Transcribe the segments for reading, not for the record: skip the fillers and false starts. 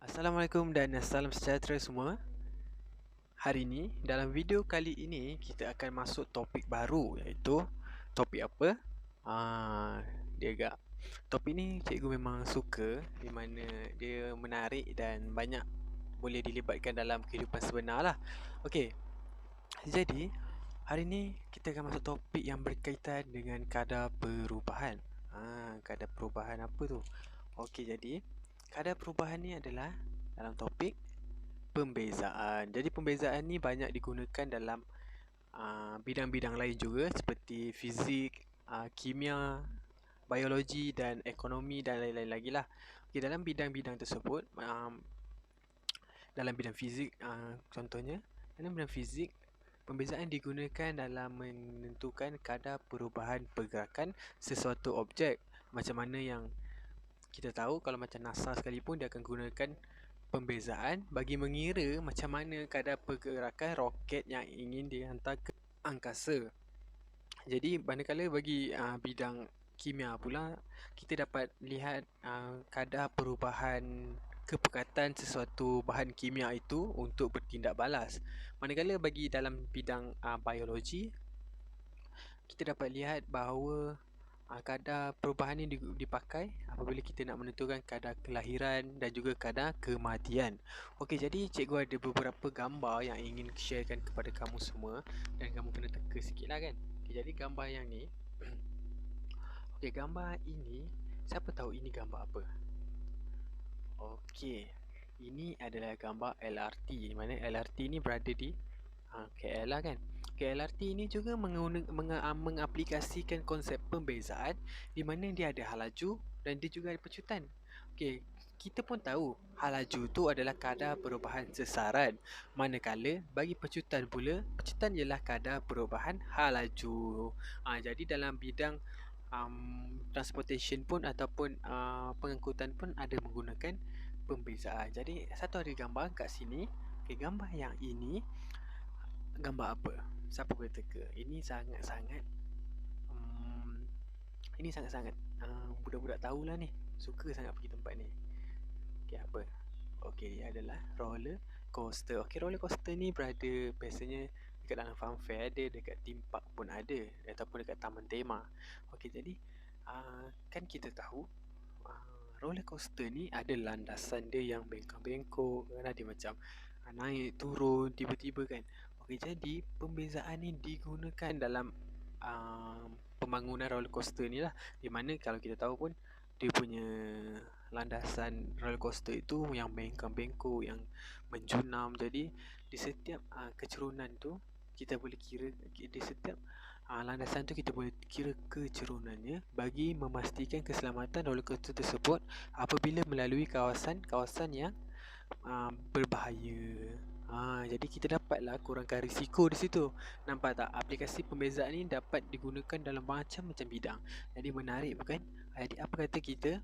Assalamualaikum dan salam sejahtera semua. Hari ini, dalam video kali ini kita akan masuk topik baru, iaitu topik apa? Dia agak topik ni cikgu memang suka, di mana dia menarik dan banyak boleh dilibatkan dalam kehidupan sebenar lah. Okey, jadi hari ni kita akan masuk topik yang berkaitan dengan kadar perubahan. Kadar perubahan apa tu? Okey, jadi kadar perubahan ni adalah dalam topik pembezaan. Jadi pembezaan ni banyak digunakan dalam bidang-bidang lain juga seperti fizik, kimia, biologi dan ekonomi dan lain-lain lagi lah. Okay, dalam bidang-bidang tersebut, dalam bidang fizik contohnya, dalam bidang fizik, pembezaan digunakan dalam menentukan kadar perubahan pergerakan sesuatu objek. Macam mana yang kita tahu kalau macam NASA sekalipun dia akan gunakan pembezaan bagi mengira macam mana kadar pergerakan roket yang ingin dihantar ke angkasa. Jadi manakala bagi bidang kimia pula, kita dapat lihat kadar perubahan kepekatan sesuatu bahan kimia itu untuk bertindak balas. Manakala bagi dalam bidang biologi, kita dapat lihat bahawa kadar perubahan ini dipakai apabila kita nak menentukan kadar kelahiran dan juga kadar kematian. Okey, jadi cikgu ada beberapa gambar yang ingin sharekan kepada kamu semua dan kamu kena teka sikit lah kan. Okay, jadi gambar yang ni okey, gambar ini siapa tahu ini gambar apa? Okey, ini adalah gambar LRT, di mana LRT ni berada di KL lah kan. KLRT ini juga mengaplikasikan konsep pembezaan di mana dia ada hal laju dan dia juga ada pecutan. Okey, kita pun tahu hal laju tu adalah kadar perubahan sesaran. Manakala bagi pecutan pula, pecutan ialah kadar perubahan hal laju. Jadi dalam bidang transportation pun ataupun pengangkutan pun ada menggunakan pembezaan. Jadi satu ada gambar kat sini. Okey, gambar yang ini gambar apa? Siapa boleh teka? Ini sangat-sangat ini sangat-sangat budak-budak tahulah ni. Suka sangat pergi tempat ni. Okey, apa? Okey, dia adalah roller coaster. Okey, roller coaster ni berada biasanya dekat dalam fun fair ada, dekat theme park pun ada ataupun dekat taman tema. Okey, jadi kan kita tahu roller coaster ni ada landasan dia yang bengkok-bengkok kan, ada macam naik turun tiba-tiba kan. Okey, jadi pembezaan ni digunakan dalam pembangunan roller coaster ni lah, di mana kalau kita tahu pun dia punya landasan roller coaster itu yang bengkok-bengkok, yang menjunam. Jadi di setiap kecerunan tu kita boleh kira, di setiap landasan tu kita boleh kira kecerunannya bagi memastikan keselamatan roller coaster tersebut apabila melalui kawasan-kawasan yang berbahaya. Jadi kita dapatlah kurangkan risiko di situ. Nampak tak? Aplikasi pembezaan ni dapat digunakan dalam macam-macam bidang. Jadi menarik bukan? Jadi apa kata kita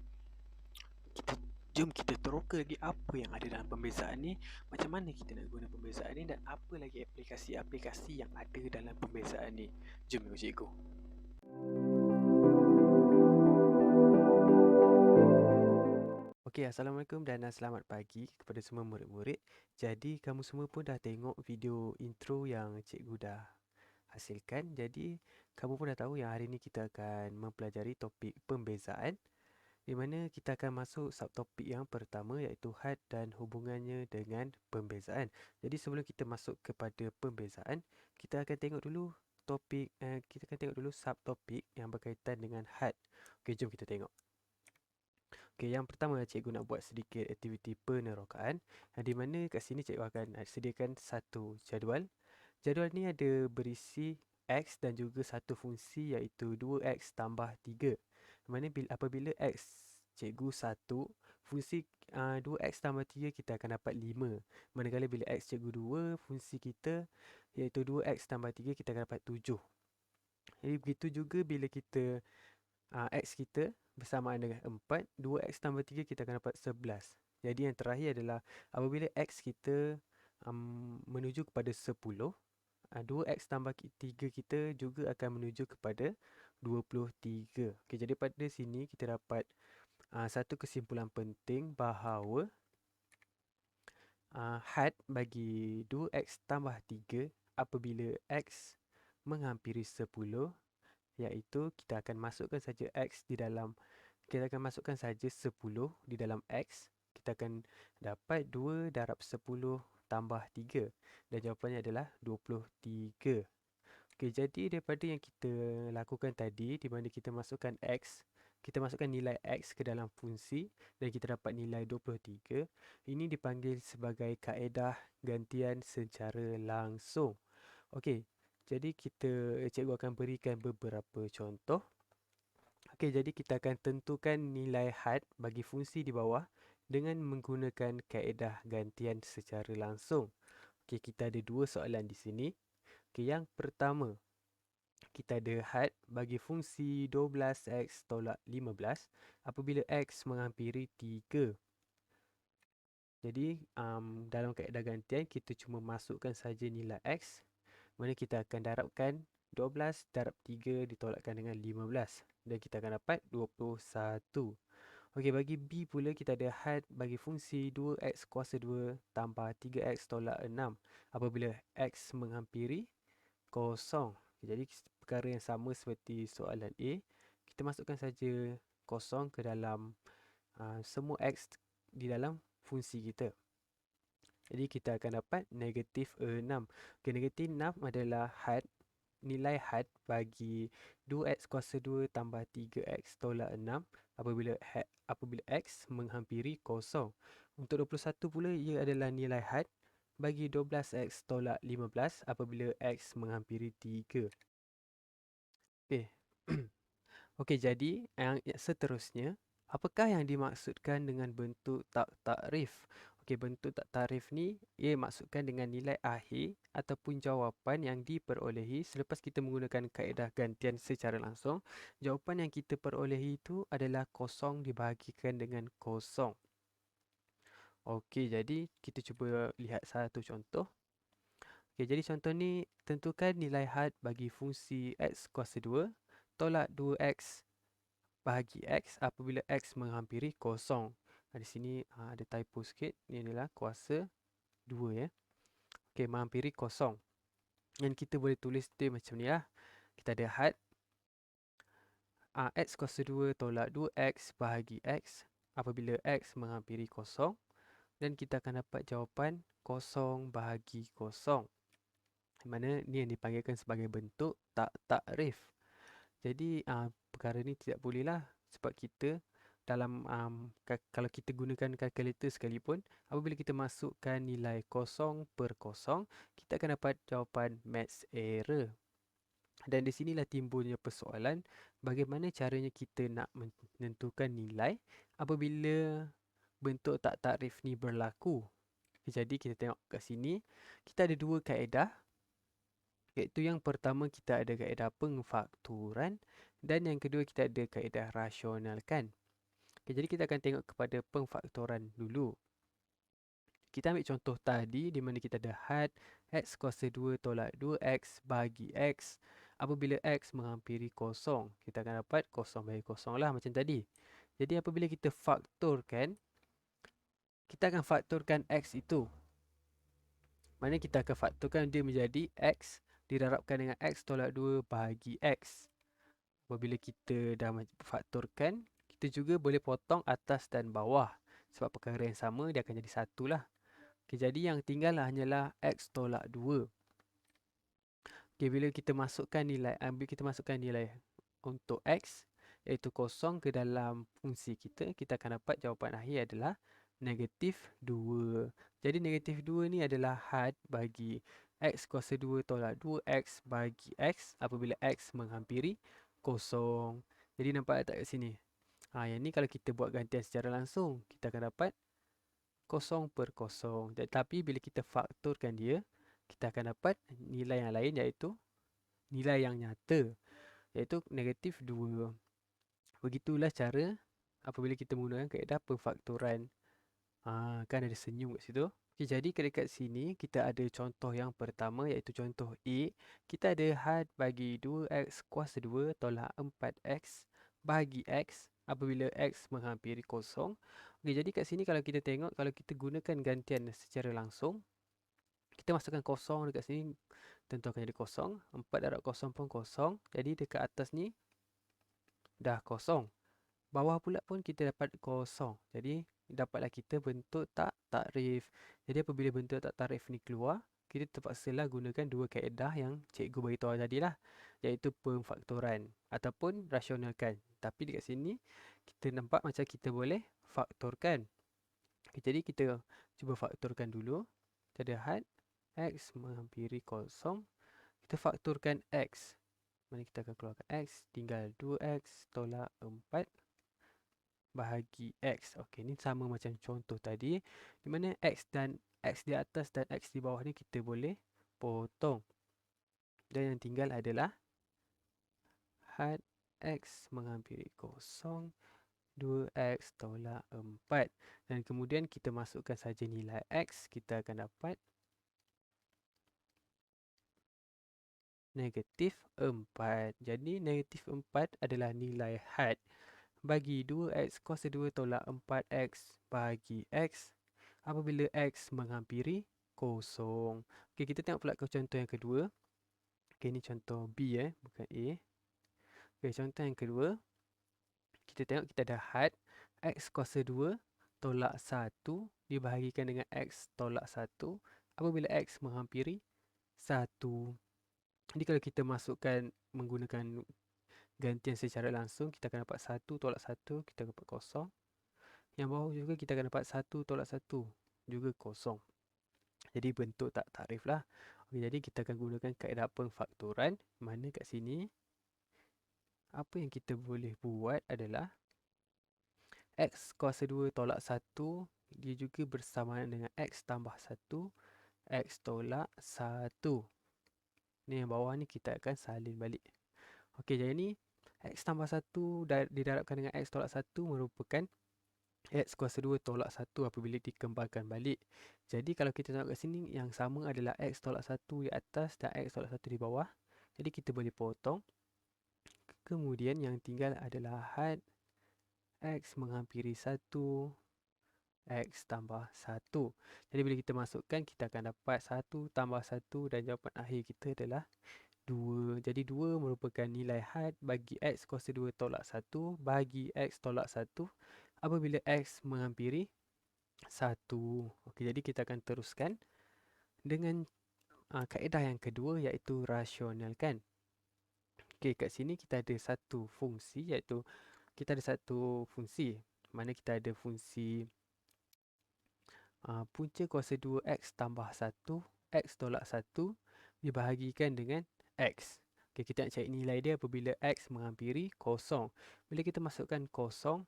jom kita teroka lagi apa yang ada dalam pembezaan ni, macam mana kita nak guna pembezaan ni dan apa lagi aplikasi-aplikasi yang ada dalam pembezaan ni. Jom ikut cikgu. Okey, Assalamualaikum dan selamat pagi kepada semua murid-murid. Jadi kamu semua pun dah tengok video intro yang cikgu dah hasilkan. Jadi kamu pun dah tahu yang hari ni kita akan mempelajari topik pembezaan, di mana kita akan masuk subtopik yang pertama iaitu had dan hubungannya dengan pembezaan. Jadi sebelum kita masuk kepada pembezaan, kita akan tengok dulu subtopik yang berkaitan dengan had. Okey, jom kita tengok. Okey, yang pertama cikgu nak buat sedikit aktiviti penerokaan, di mana kat sini cikgu akan sediakan satu jadual. Jadual ni ada berisi X dan juga satu fungsi iaitu 2X tambah 3. Mana apabila X cikgu 1, fungsi 2X tambah 3 kita akan dapat 5. Manakala bila X cikgu 2, fungsi kita iaitu 2X tambah 3 kita akan dapat 7. Jadi begitu juga bila kita X kita bersamaan dengan 4, 2X tambah 3 kita akan dapat 11. Jadi yang terakhir adalah apabila X kita menuju kepada 10, 2X tambah 3 kita juga akan menuju kepada 23. Okay, jadi pada sini kita dapat satu kesimpulan penting bahawa had bagi 2x tambah 3 apabila x menghampiri 10, iaitu kita akan masukkan saja x di dalam, kita akan masukkan saja 10 di dalam x. Kita akan dapat 2 darab 10 tambah 3 dan jawapannya adalah 23. Okey, jadi daripada yang kita lakukan tadi di mana kita masukkan x, kita masukkan nilai x ke dalam fungsi dan kita dapat nilai 23. Ini dipanggil sebagai kaedah gantian secara langsung. Okey, jadi cikgu akan berikan beberapa contoh. Okey, jadi kita akan tentukan nilai had bagi fungsi di bawah dengan menggunakan kaedah gantian secara langsung. Okey, kita ada dua soalan di sini. Okey, yang pertama, kita ada had bagi fungsi 12x tolak 15 apabila x menghampiri 3. Jadi, dalam kaedah gantian, kita cuma masukkan saja nilai x, mana kita akan darabkan 12 darab 3 ditolakkan dengan 15 dan kita akan dapat 21. Okey, bagi B pula kita ada had bagi fungsi 2x kuasa 2 tambah 3x tolak 6 apabila x menghampiri 0. Jadi perkara yang sama seperti soalan A, kita masukkan saja 0 ke dalam semua x di dalam fungsi kita. Jadi kita akan dapat negatif 6. Okay, negatif 6 adalah had, nilai had bagi 2x kuasa 2 tambah 3x tolak 6 apabila x menghampiri 0. Untuk 21 pula, ia adalah nilai had bagi 12x tolak 15 apabila x menghampiri 3. Okey. Okey, jadi yang seterusnya, apakah yang dimaksudkan dengan bentuk tak takrif? Okey, bentuk tak takrif ni ia maksudkan dengan nilai akhir ataupun jawapan yang diperolehi selepas kita menggunakan kaedah gantian secara langsung. Jawapan yang kita perolehi itu adalah kosong dibahagikan dengan kosong. Okey, jadi kita cuba lihat satu contoh. Okey, jadi contoh ni, tentukan nilai had bagi fungsi x kuasa 2 tolak 2x bahagi x apabila x menghampiri 0. Di sini ada typo sikit. Ini adalah kuasa 2 ya. Okey, menghampiri 0. Dan kita boleh tulis dia macam ni lah. Kita ada had x kuasa 2 tolak 2x bahagi x apabila x menghampiri 0. Dan kita akan dapat jawapan 0 bahagi 0. Mana ni yang dipanggilkan sebagai bentuk tak takrif. Jadi perkara ni tidak bolehlah sebab kita dalam kalau kita gunakan kalkulator sekalipun, apabila kita masukkan nilai 0 per 0, kita akan dapat jawapan maths error. Dan di sinilah timbulnya persoalan, bagaimana caranya kita nak menentukan nilai apabila bentuk tak takrif ni berlaku. Jadi kita tengok kat sini, kita ada dua kaedah. Iaitu yang pertama kita ada kaedah pengfakturan dan yang kedua kita ada kaedah rasionalkan. Okay, jadi kita akan tengok kepada pengfakturan dulu. Kita ambil contoh tadi di mana kita ada had x kuasa 2 tolak 2x bagi x apabila x menghampiri 0. Kita akan dapat 0 bagi 0 lah macam tadi. Jadi apabila kita faktorkan, kita akan faktorkan x itu. Mana kita akan faktorkan dia menjadi x didarabkan dengan x tolak 2 bahagi x. Apabila kita dah faktorkan, kita juga boleh potong atas dan bawah. Sebab perkara yang sama, dia akan jadi satu lah. Okay, jadi yang tinggal hanyalah x tolak 2. Okay, bila kita masukkan nilai untuk x, iaitu 0 ke dalam fungsi kita, kita akan dapat jawapan akhir adalah negatif 2. Jadi negatif 2 ni adalah had bagi x kuasa 2 tolak 2x bagi x apabila x menghampiri 0. Jadi nampak tak kat sini? Yang ni kalau kita buat gantian secara langsung, kita akan dapat 0 per 0. Tetapi bila kita faktorkan dia, kita akan dapat nilai yang lain iaitu nilai yang nyata, iaitu negatif 2. Begitulah cara apabila kita menggunakan kaedah pengfaktoran. Kan ada senyum kat situ. Okay, jadi dekat sini kita ada contoh yang pertama iaitu contoh A. Kita ada had bagi 2x kuasa 2 tolak 4x bahagi x apabila X menghampiri kosong. Okey, jadi kat sini kalau kita tengok, kalau kita gunakan gantian secara langsung, kita masukkan kosong dekat sini, tentu akan jadi kosong. 4 darab kosong pun kosong. Jadi dekat atas ni dah kosong. Bawah pula pun kita dapat kosong. Jadi dapatlah kita bentuk tak takrif. Jadi apabila bentuk tak takrif ni keluar, kita terpaksalah gunakan dua kaedah yang cikgu beritahu tadi lah, iaitu pemfaktoran ataupun rasionalkan. Tapi dekat sini kita nampak macam kita boleh faktorkan. Okay, jadi kita cuba faktorkan dulu. Kita ada had X menghampiri kosong. Kita faktorkan X. Mana kita akan keluarkan X? Tinggal 2X tolak 4 bahagi X. Okey, ni sama macam contoh tadi, di mana X di atas dan X di bawah ni kita boleh potong. Dan yang tinggal adalah had X menghampiri kosong, 2X tolak 4. Dan kemudian kita masukkan saja nilai X, kita akan dapat negatif 4. Jadi negatif 4 adalah nilai had bagi 2X kuasa 2 tolak 4X bahagi X apabila X menghampiri kosong. Okey, kita tengok pula ke contoh yang kedua. Okey, ni contoh B bukan A. Okey, contoh yang kedua. Kita tengok kita ada had X kuasa 2 tolak 1 dibahagikan dengan X tolak 1 apabila X menghampiri 1. Jadi kalau kita masukkan menggunakan gantian secara langsung, kita akan dapat 1 tolak 1, kita dapat kosong. Yang bawah juga kita akan dapat 1 tolak 1, juga kosong. Jadi bentuk tak takrif lah. Okay, jadi kita akan gunakan kaedah pemfaktoran, mana kat sini apa yang kita boleh buat adalah X kuasa 2 tolak 1, dia juga bersamaan dengan X tambah 1, X tolak 1. Ni yang bawah ni kita akan salin balik. Okey, jadi ni X tambah 1 didarabkan dengan X tolak 1 merupakan X kuasa 2 tolak 1 apabila dikembangkan balik. Jadi kalau kita tengok kat sini, yang sama adalah X tolak 1 di atas dan X tolak 1 di bawah. Jadi kita boleh potong. Kemudian yang tinggal adalah had X menghampiri 1, X tambah 1. Jadi bila kita masukkan, kita akan dapat 1 tambah 1 dan jawapan akhir kita adalah 2. Jadi 2 merupakan nilai had bagi X kuasa 2 tolak 1 bagi X tolak 1 apabila X menghampiri 1. Okey, jadi kita akan teruskan dengan kaedah yang kedua, iaitu rasionalkan. Okey, kat sini kita ada satu fungsi, iaitu kita ada satu fungsi mana kita ada fungsi punca kuasa 2X tambah 1, X tolak 1 dibahagikan dengan X. Okay, kita nak cari nilai dia apabila X menghampiri kosong. Bila kita masukkan kosong,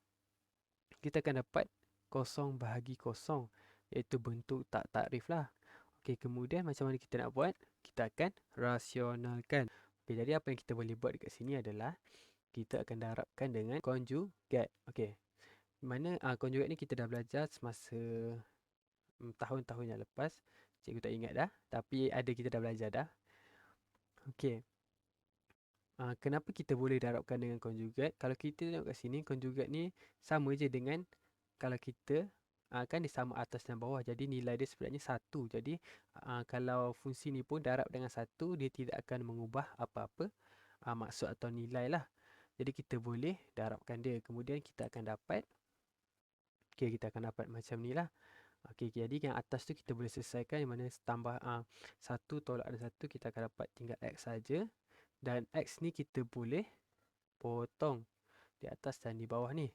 kita akan dapat kosong bahagi kosong, iaitu bentuk tak takrif lah. Okay, kemudian macam mana kita nak buat? Kita akan rasionalkan. Okay, jadi apa yang kita boleh buat dekat sini adalah kita akan darabkan dengan conjugate. Okay, mana conjugate ni kita dah belajar semasa tahun-tahun yang lepas. Cikgu tak ingat dah, tapi ada kita dah belajar dah. Okey. Kenapa kita boleh darabkan dengan conjugate? Kalau kita tengok kat sini, conjugate ni sama je dengan kalau kita kan dia sama atas dan bawah. Jadi nilai dia sebenarnya 1. Jadi kalau fungsi ni pun darab dengan 1, dia tidak akan mengubah apa-apa maksud atau nilai lah. Jadi kita boleh darabkan dia. Kemudian kita akan dapat, okay, kita akan dapat macam ni lah. Okey, jadi yang atas tu kita boleh selesaikan, yang mana tambah 1 tolak dengan 1, kita akan dapat tinggal X saja. Dan X ni kita boleh potong di atas dan di bawah ni.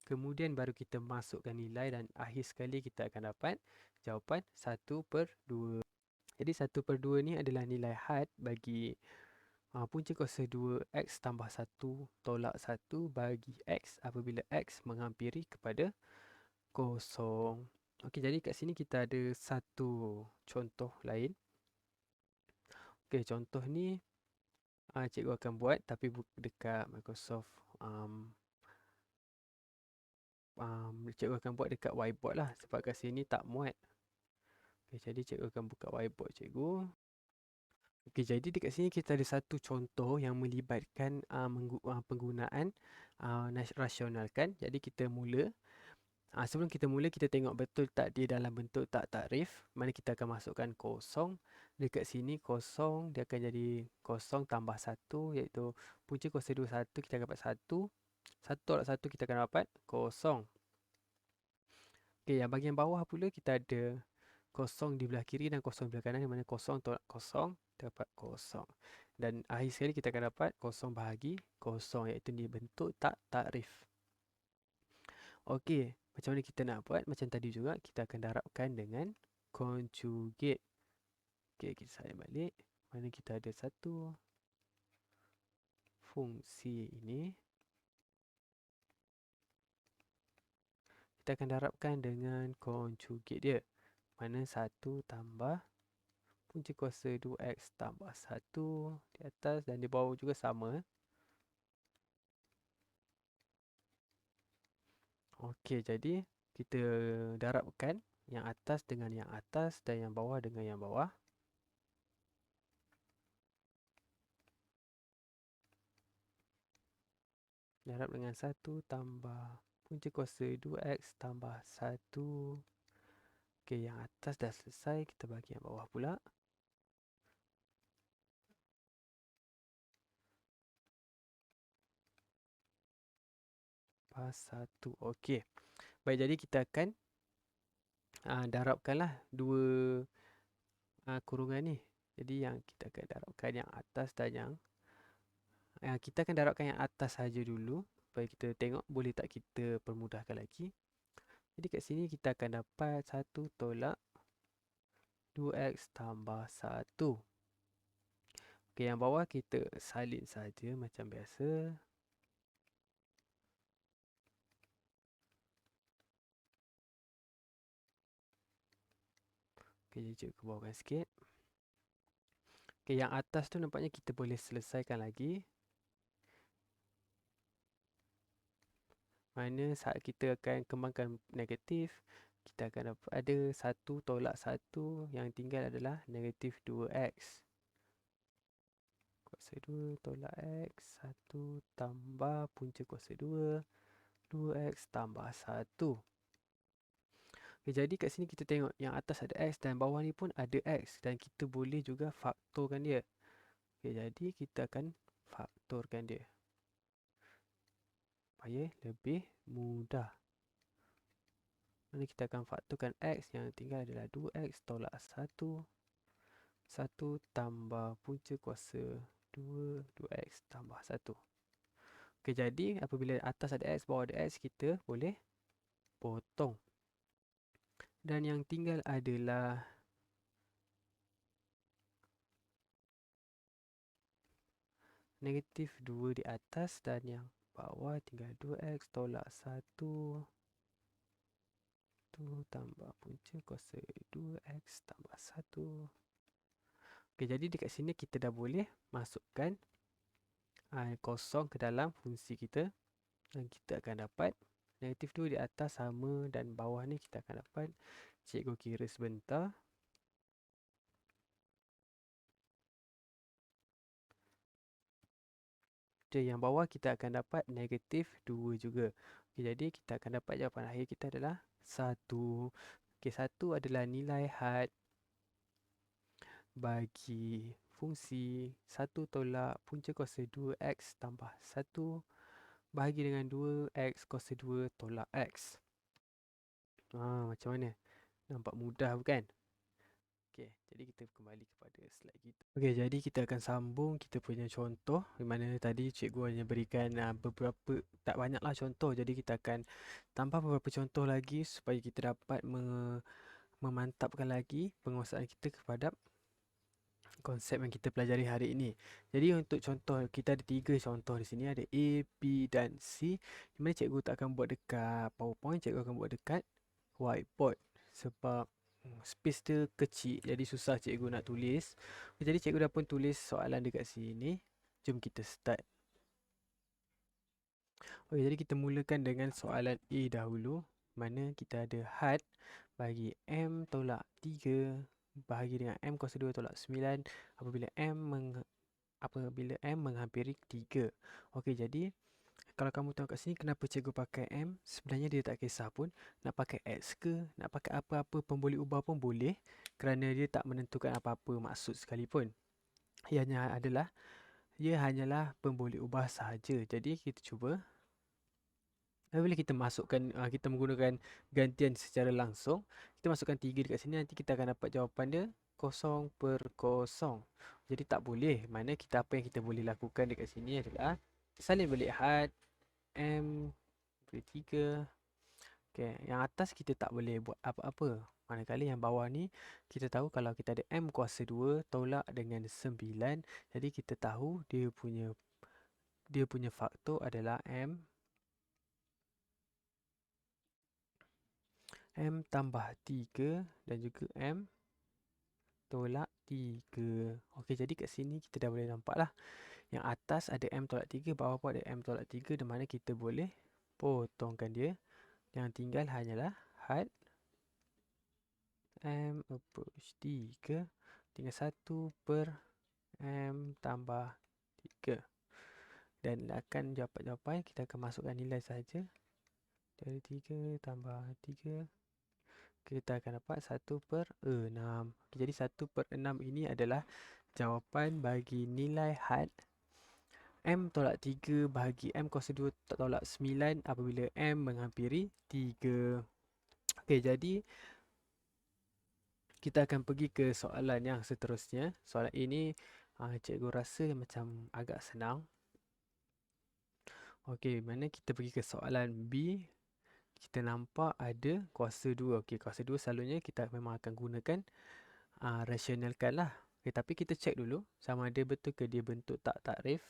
Kemudian baru kita masukkan nilai dan akhir sekali kita akan dapat jawapan 1/2. Jadi 1/2 ni adalah nilai had bagi punca kuasa 2X tambah 1 tolak 1 bagi X apabila X menghampiri kepada kosong. Okey, jadi kat sini kita ada satu contoh lain. Okey, contoh ni cikgu akan buat tapi dekat Microsoft cikgu akan buat dekat whiteboard lah, sebab kat sini tak muat. Okey, jadi cikgu akan buka whiteboard cikgu. Okey, jadi dekat sini kita ada satu contoh yang melibatkan penggunaan rasionalkan. Jadi kita mula. Sebelum kita mula, kita tengok betul tak dia dalam bentuk tak takrif. Mana kita akan masukkan kosong. Dekat sini kosong, dia akan jadi kosong tambah 1, iaitu punca kuasa 2 1, kita akan dapat 1. 1 tolak 1 kita akan dapat kosong. Okey, yang bahagian bawah pula kita ada kosong di belah kiri dan kosong di belah kanan, yang mana kosong tolak kosong, kita dapat kosong. Dan akhir sekali kita akan dapat kosong bahagi kosong, iaitu di bentuk tak takrif. Okey, macam mana kita nak buat? Macam tadi juga, kita akan darabkan dengan conjugate. Okey, kita salin balik. Mana kita ada satu fungsi ini. Kita akan darabkan dengan conjugate dia. Mana 1 tambah punca kuasa 2x tambah 1 di atas dan di bawah juga sama. Okey, jadi kita darabkan yang atas dengan yang atas dan yang bawah dengan yang bawah. Darab dengan 1 tambah punca kuasa 2x tambah 1. Okey, yang atas dah selesai, kita bagi yang bawah pula. Pas 1. Okey. Baik, jadi kita akan darabkanlah dua kurungan ni. Jadi yang kita akan darabkan yang atas dan yang kita akan darabkan yang atas saja dulu supaya kita tengok boleh tak kita permudahkan lagi. Jadi kat sini kita akan dapat 1 tolak 2x tambah 1. Okey, yang bawah kita salin saja macam biasa. Okey, jadi cikgu bawahkan sikit. Okey, yang atas tu nampaknya kita boleh selesaikan lagi. Mana saat kita akan kembangkan negatif, kita akan dapat ada 1 tolak 1, yang tinggal adalah negatif 2x. Kuasa 2 tolak x, 1 tambah punca kuasa 2, 2x tambah 1. Okay, jadi kat sini kita tengok yang atas ada x dan bawah ni pun ada x, dan kita boleh juga faktorkan dia. Okay, jadi kita akan faktorkan dia supaya lebih mudah. Mana kita akan faktorkan x, yang tinggal adalah 2x tolak 1. 1 tambah punca kuasa 2, 2x tambah 1. Okey, jadi apabila atas ada x, bawah ada x, kita boleh potong. Dan yang tinggal adalah negatif 2 di atas dan yang bawah tinggal 2x tolak 1. 1 tambah punca kuasa 2x tambah 1. Okey, jadi dekat sini kita dah boleh masukkan kosong ke dalam fungsi kita. Dan kita akan dapat negatif 2 di atas sama, dan bawah ni kita akan dapat, cikgu kira sebentar. Okay, yang bawah kita akan dapat negatif 2 juga. Okay, jadi kita akan dapat jawapan akhir kita adalah 1. Okay, 1 adalah nilai had bagi fungsi 1 tolak punca kuasa 2x tambah 1 bahagi dengan 2x kuasa 2 tolak x. Macam mana? Nampak mudah bukan? Okey, jadi kita kembali kepada slide kita. Okey, jadi kita akan sambung kita punya contoh, di mana tadi cikgu hanya berikan beberapa, tak banyaklah contoh. Jadi kita akan tambah beberapa contoh lagi supaya kita dapat memantapkan lagi penguasaan kita kepada konsep yang kita pelajari hari ini. Jadi untuk contoh, kita ada 3 contoh di sini, ada A, B dan C. Di mana cikgu tak akan buat dekat PowerPoint, cikgu akan buat dekat whiteboard sebab space dia kecil, jadi susah cikgu nak tulis. Jadi cikgu dah pun tulis soalan dekat sini. Jom kita start. Okay, jadi kita mulakan dengan soalan A dahulu. Mana kita ada had bagi M tolak 3 bahagi dengan M kuasa 2 tolak 9 apabila M menghampiri 3. Okey, jadi kalau kamu tengok kat sini, kenapa cikgu pakai M? Sebenarnya dia tak kisah pun. Nak pakai X ke, nak pakai apa-apa pun boleh ubah pun boleh. Kerana dia tak menentukan apa-apa maksud sekalipun. Ia hanyalah pemboleh ubah sahaja. Jadi kita cuba. Apabila kita masukkan, kita menggunakan gantian secara langsung, kita masukkan 3 dekat sini, nanti kita akan dapat jawapan dia 0/0. Jadi tak boleh. Mana apa yang kita boleh lakukan dekat sini adalah salin balik had M beri 3. Okay, yang atas kita tak boleh buat apa-apa. Manakala yang bawah ni, kita tahu kalau kita ada M kuasa 2 tolak dengan 9. Jadi kita tahu dia punya faktor adalah M tambah 3 dan juga M tolak 3. Okey, jadi kat sini kita dah boleh nampak lah. Yang atas ada M tolak 3, bawah pun ada M tolak 3. Di mana kita boleh potongkan dia. Yang tinggal hanyalah had M approach 3 tinggal 1/M tambah 3. Dan akan jawapan kita akan masukkan nilai saja. Dari 3 tambah 3, kita akan dapat 1/6. Jadi 1/6 ini adalah jawapan bagi nilai had M tolak 3 bahagi M kuasa 2 tolak 9 apabila M menghampiri 3. Okey, jadi kita akan pergi ke soalan yang seterusnya. Soalan ini cikgu rasa macam agak senang. Okey, mana kita pergi ke soalan B. Kita nampak ada kuasa 2. Okey, kuasa 2 selalunya kita memang akan gunakan rasionalkan lah. Okay, tapi kita cek dulu sama ada betul ke dia bentuk tak takrif.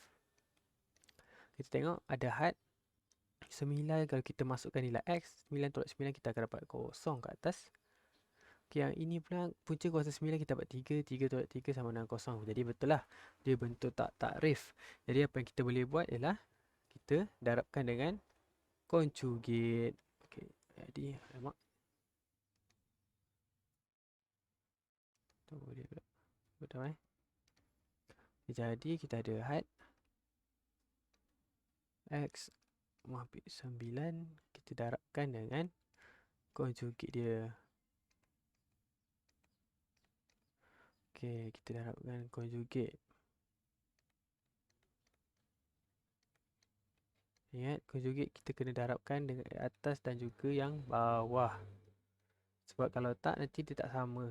Kita tengok ada had 9. Kalau kita masukkan nilai X, 9 tolak 9 kita akan dapat 0 kat atas. Okay, yang ini pula punca kuasa 9 kita dapat 3. 3 tolak 3 sama dengan 0. Jadi betul lah dia bentuk tak takrif. Jadi apa yang kita boleh buat ialah kita darabkan dengan conjugate. Okay, jadi lemak. Tunggu dia pula. Betul Jadi kita ada had X ambil 9. Kita darabkan dengan conjugate dia. Okey, kita darabkan conjugate. Ingat, conjugate kita kena darabkan dengan atas dan juga yang bawah. Sebab kalau tak, nanti dia tak sama.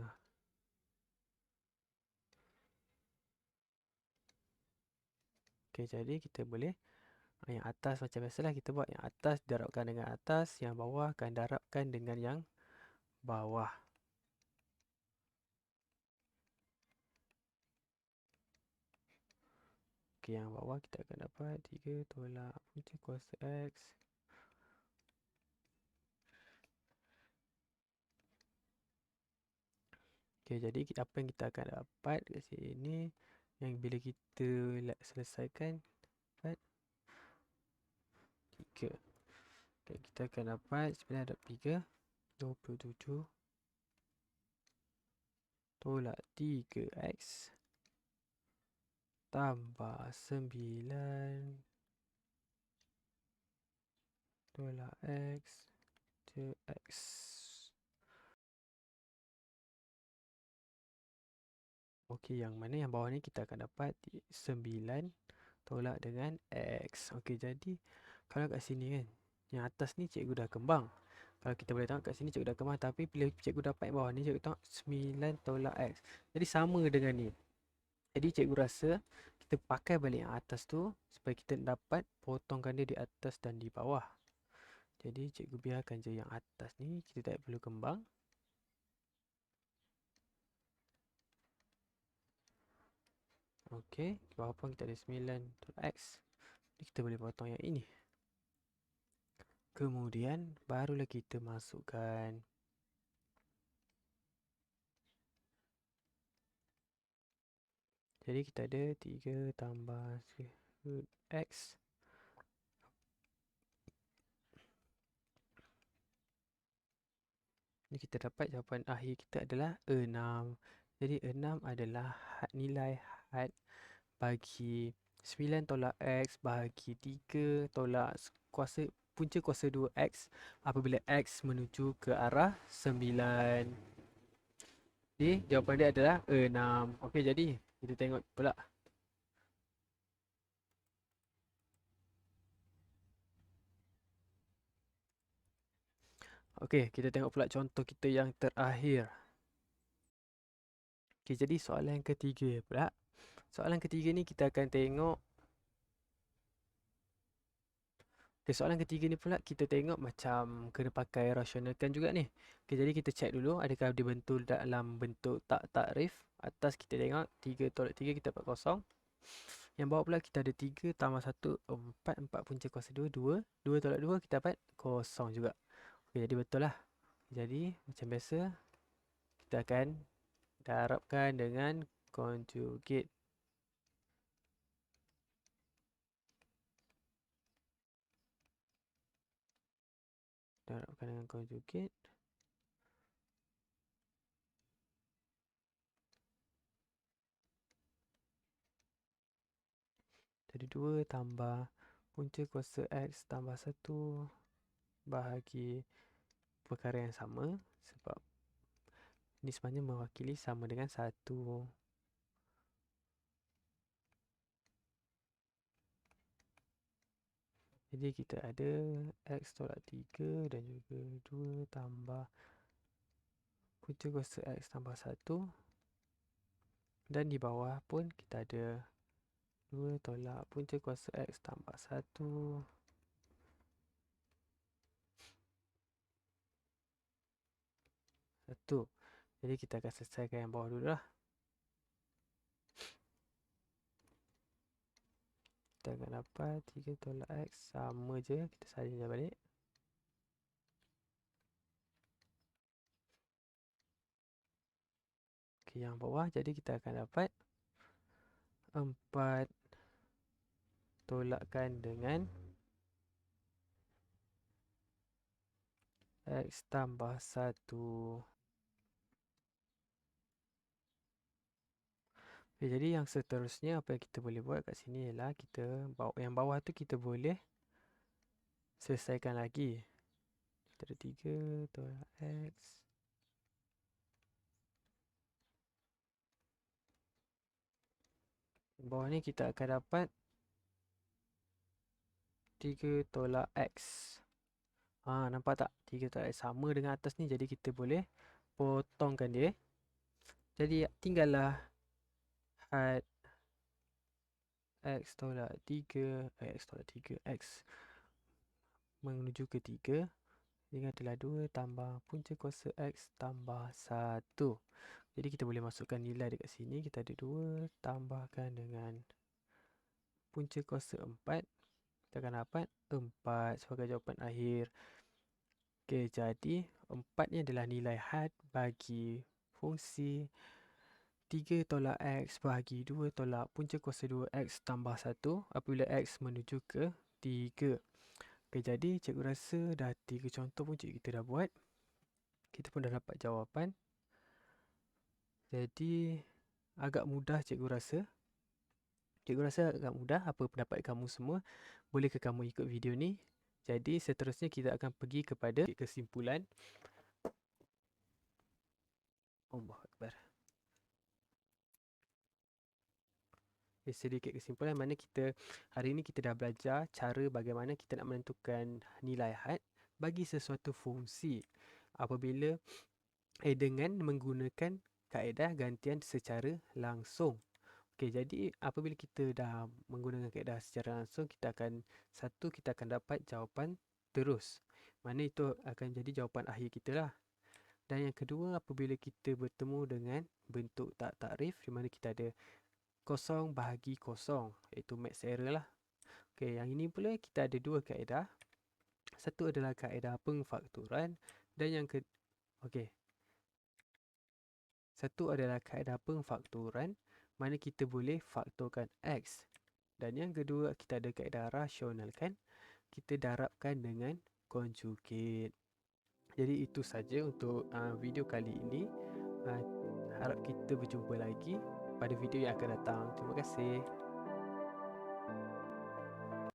Okey, jadi kita boleh yang atas macam biasalah kita buat. Yang atas darabkan dengan atas, yang bawah akan darabkan dengan yang bawah. Okey, yang bawah kita akan dapat 3 tolak punca kuasa X. Okey, jadi apa yang kita akan dapat kat sini, yang bila kita selesaikan dapat 3. Okay, kita akan dapat sebenarnya ada 3 27 tolak 3X tambah 9 tolak X je X. Okey, yang mana yang bawah ni kita akan dapat 9 tolak dengan X. Okey, jadi kalau kat sini kan, yang atas ni cikgu dah kembang. Kalau kita boleh tengok kat sini cikgu dah kembang. Tapi bila cikgu dapat yang bawah ni, cikgu tengok 9 tolak X. Jadi sama dengan ni. Jadi cikgu rasa kita pakai balik yang atas tu supaya kita dapat potongkan dia di atas dan di bawah. Jadi cikgu biarkan je yang atas ni, kita tak perlu kembang. Okey, bawah pun kita ada 9 tolak X. Jadi kita boleh potong yang ini. Kemudian barulah kita masukkan jadi kita ada 3 tambah X. Jadi kita dapat jawapan akhir kita adalah 6. Jadi 6 adalah nilai had bagi 9 tolak X bahagi 3 tolak punca kuasa 2X apabila X menuju ke arah 9. Jadi jawapan dia adalah 6. Okey, jadi kita tengok pula. Okey, kita tengok pula contoh kita yang terakhir. Okey, jadi soalan yang ketiga pula. Soalan ketiga ni kita akan tengok. Okey, soalan ketiga ni pula kita tengok macam kena pakai rasionalkan juga ni. Okey, jadi kita check dulu adakah dibentuk dalam bentuk tak takrif. Atas kita tengok 3 tolak 3 kita dapat kosong. Yang bawah pula kita ada 3 tambah 1 4. 4 punca kuasa 2 2. 2 tolak 2 kita dapat kosong juga. Okey, jadi betul lah. Jadi macam biasa kita akan darabkan dengan conjugate. Darabkan dengan conjugate. Jadi 2 tambah punca kuasa X tambah 1 bahagi perkara yang sama. Sebab ini sebenarnya mewakili sama dengan 1. Jadi kita ada X tolak 3 dan juga 2 tambah punca kuasa X tambah 1. Dan di bawah pun kita ada 2 tolak punca kuasa X tambah 1. 1. Jadi kita akan selesaikan yang bawah dulu lah. Kita akan dapat 3 tolak X sama je. Kita salin je balik. Okey, yang bawah jadi kita akan dapat 4 tolakkan dengan X tambah 1. Okay, jadi yang seterusnya apa yang kita boleh buat kat sini ialah yang bawah tu kita boleh selesaikan lagi. Kita ada 3 tolak X. Bawah ni kita akan dapat 3 tolak X. Nampak tak? 3 tolak X sama dengan atas ni. Jadi kita boleh potongkan dia. Jadi tinggallah had X tolak 3 X menuju ke 3 dengan adalah 2 tambah punca kuasa X tambah 1. Jadi kita boleh masukkan nilai dekat sini. Kita ada 2 tambahkan dengan punca kuasa 4. Kita akan dapat 4 sebagai jawapan akhir. Okey, jadi 4 ni adalah nilai had bagi fungsi 3 tolak X bahagi 2 tolak punca kuasa 2X tambah 1 apabila X menuju ke 3. Okey, jadi cikgu rasa dah 3 contoh pun cikgu kita dah buat. Kita pun dah dapat jawapan. Jadi agak mudah cikgu rasa. Cikgu rasa agak mudah. Apa pendapat kamu semua? Bolehkah kamu ikut video ni? Jadi seterusnya kita akan pergi kepada kesimpulan. Allahu Akbar. Sedikit kesimpulan mana kita hari ini kita dah belajar cara bagaimana kita nak menentukan nilai had bagi sesuatu fungsi apabila dengan menggunakan kaedah gantian secara langsung. Okey, jadi apabila kita dah menggunakan kaedah secara langsung, kita akan dapat jawapan terus. Mana itu akan jadi jawapan akhir kita lah. Dan yang kedua, apabila kita bertemu dengan bentuk tak takrif di mana kita ada kosong bahagi kosong, iaitu max error lah. Okey, yang ini pula kita ada dua kaedah. Satu adalah kaedah pengfaktoran dan yang satu adalah kaedah pengfaktoran mana kita boleh faktorkan X. Dan yang kedua kita ada kaedah rasionalkan. Kita darabkan dengan conjugate. Jadi itu saja untuk video kali ini. Harap kita berjumpa lagi pada video yang akan datang. Terima kasih.